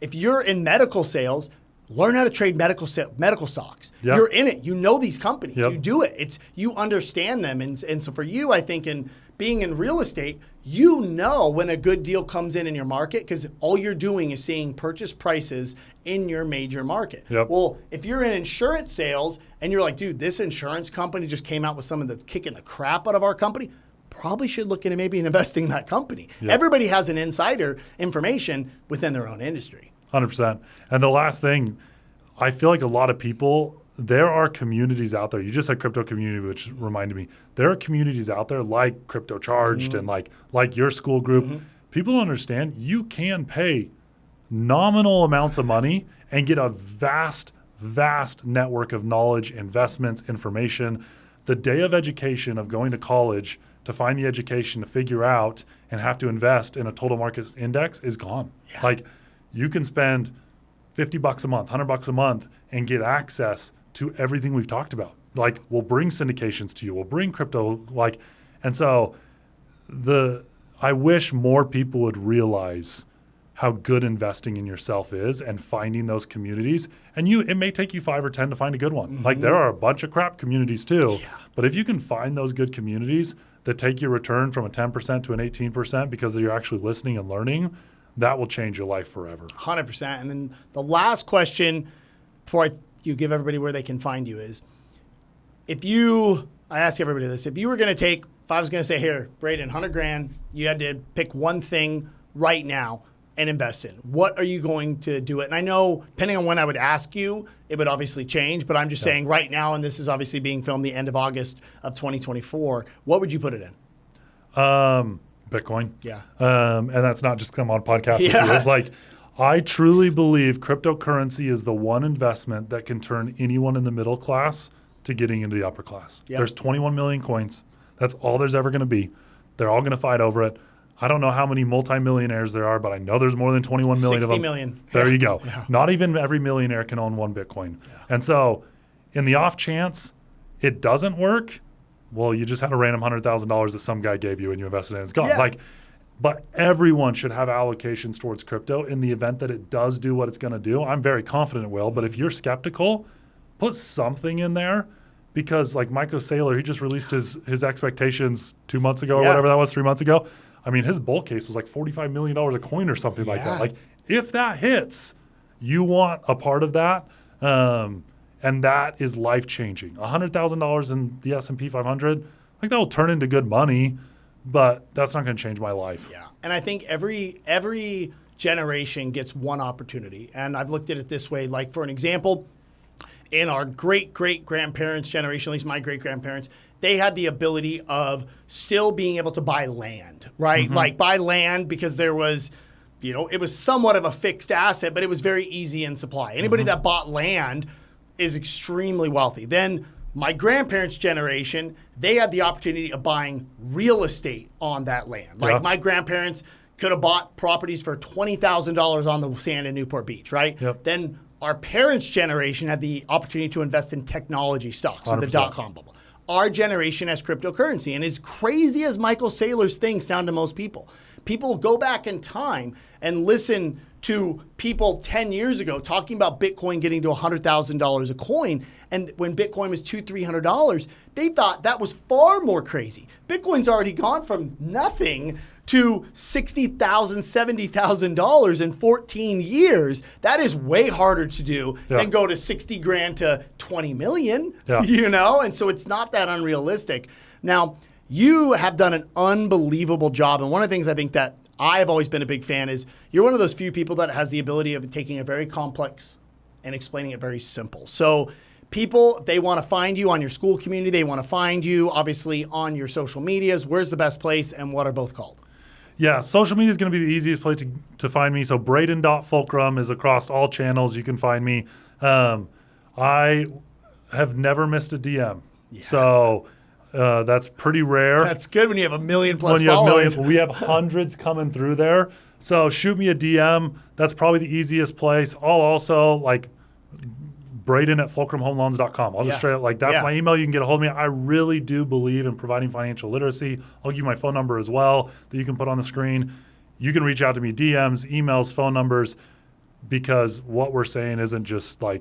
if you're in medical sales, learn how to trade medical stocks. You're in it. You know these companies. You do it. You understand them. And so for you, I think in being in real estate, when a good deal comes in your market, because all you're doing is seeing purchase prices in your major market. Well, if you're in insurance sales and you're like, dude, this insurance company just came out with someone that's kicking the crap out of our company, probably should look into maybe investing in that company. Everybody has an insider information within their own industry. 100%. And the last thing, I feel like a lot of people, there are communities out there. You just said crypto community, which reminded me. There are communities out there like Crypto Charged and like your school group. People don't understand you can pay nominal amounts of money and get a vast network of knowledge, investments, information. the day of education, of going to college to find the education to figure out and have to invest in a total market index is gone. Yeah. Like you can spend $50 a month, $100 a month and get access to everything we've talked about. Like we'll bring syndications to you, we'll bring crypto, and so I wish more people would realize how good investing in yourself is and finding those communities. And it may take you 5 or 10 to find a good one. Mm-hmm. Like there are a bunch of crap communities too, but if you can find those good communities that take your return from a 10% to an 18% because you're actually listening and learning, that will change your life forever. 100%. And then the last question before you give everybody where they can find you is, I ask everybody this, if you were going to if I was going to say, here, Braiden, $100,000, you had to pick one thing right now and invest in, what are you going to do it? And I know, depending on when I would ask you, it would obviously change, but I'm just saying right now, and this is obviously being filmed the end of August of 2024, what would you put it in? Bitcoin. Yeah. And that's not just come on podcast with you. Like, I truly believe cryptocurrency is the one investment that can turn anyone in the middle class to getting into the upper class. Yep. There's 21 million coins. That's all there's ever going to be. They're all going to fight over it. I don't know how many multimillionaires there are, but I know there's more than 21 million of them. 60 million. There you go. Yeah. Not even every millionaire can own one Bitcoin. Yeah. And so in the off chance it doesn't work, well, you just had a random $100,000 that some guy gave you and you invested in it. It's gone. Yeah. But everyone should have allocations towards crypto in the event that it does do what it's going to do. I'm very confident it will, but if you're skeptical, put something in there. Because like Michael Saylor, he just released his expectations 2 months ago or whatever that was, 3 months ago. I mean, his bull case was like $45 million a coin or something like that. Like if that hits, you want a part of that. And that is life-changing. $100,000 in the S&P 500, like that will turn into good money, but that's not going to change my life. Yeah. And I think every generation gets one opportunity. And I've looked at it this way, like for an example, in our great-great-grandparents' generation, at least my great-grandparents, they had the ability of still being able to buy land, right? Mm-hmm. Like buy land because there was, it was somewhat of a fixed asset, but it was very easy in supply. Anybody that bought land is extremely wealthy. Then my grandparents' generation, they had the opportunity of buying real estate on that land. Like my grandparents could have bought properties for $20,000 on the sand in Newport Beach, right? Yep. Then our parents' generation had the opportunity to invest in technology stocks, or the dot-com bubble. Our generation has cryptocurrency. And as crazy as Michael Saylor's things sound to most people, people go back in time and listen to people 10 years ago talking about Bitcoin getting to $100,000 a coin. And when Bitcoin was $200, $300, they thought that was far more crazy. Bitcoin's already gone from nothing to $60,000, $70,000 in 14 years. That is way harder to do than go to $60,000 to 20 million, and so it's not that unrealistic. Now, you have done an unbelievable job. And one of the things I think that I've always been a big fan is you're one of those few people that has the ability of taking a very complex and explaining it very simple. So people, they want to find you on your school community. They want to find you, obviously, on your social medias. Where's the best place and what are both called? Yeah, social media is going to be the easiest place to find me. So Braiden.fulcrum is across all channels. You can find me. I have never missed a DM. Yeah. So that's pretty rare. That's good when you have a million plus followers. We have hundreds coming through there. So shoot me a DM. That's probably the easiest place. I'll also Braiden@fulcrumhomeloans.com. I'll just straight up, that's my email. You can get a hold of me. I really do believe in providing financial literacy. I'll give you my phone number as well that you can put on the screen. You can reach out to me, DMs, emails, phone numbers, because what we're saying isn't just I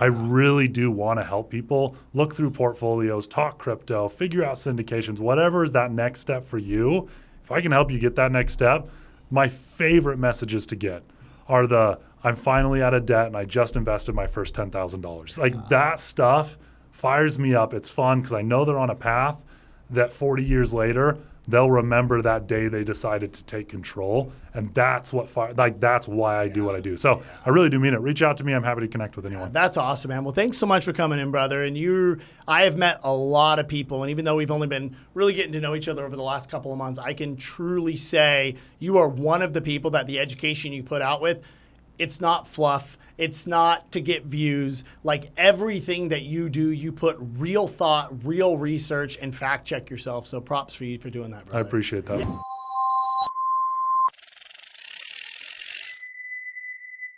really do want to help people look through portfolios, talk crypto, figure out syndications, whatever is that next step for you. If I can help you get that next step, my favorite messages to get are I'm finally out of debt and I just invested my first $10,000. That stuff fires me up. It's fun because I know they're on a path that 40 years later, they'll remember that day they decided to take control. And that's that's why I do what I do. So I really do mean it. Reach out to me. I'm happy to connect with anyone. That's awesome, man. Well, thanks so much for coming in, brother. And I have met a lot of people. And even though we've only been really getting to know each other over the last couple of months, I can truly say you are one of the people that the education you put out with It's not fluff. It's not to get views. Like everything that you do, you put real thought, real research, and fact check yourself. So props for you for doing that, brother. I appreciate that.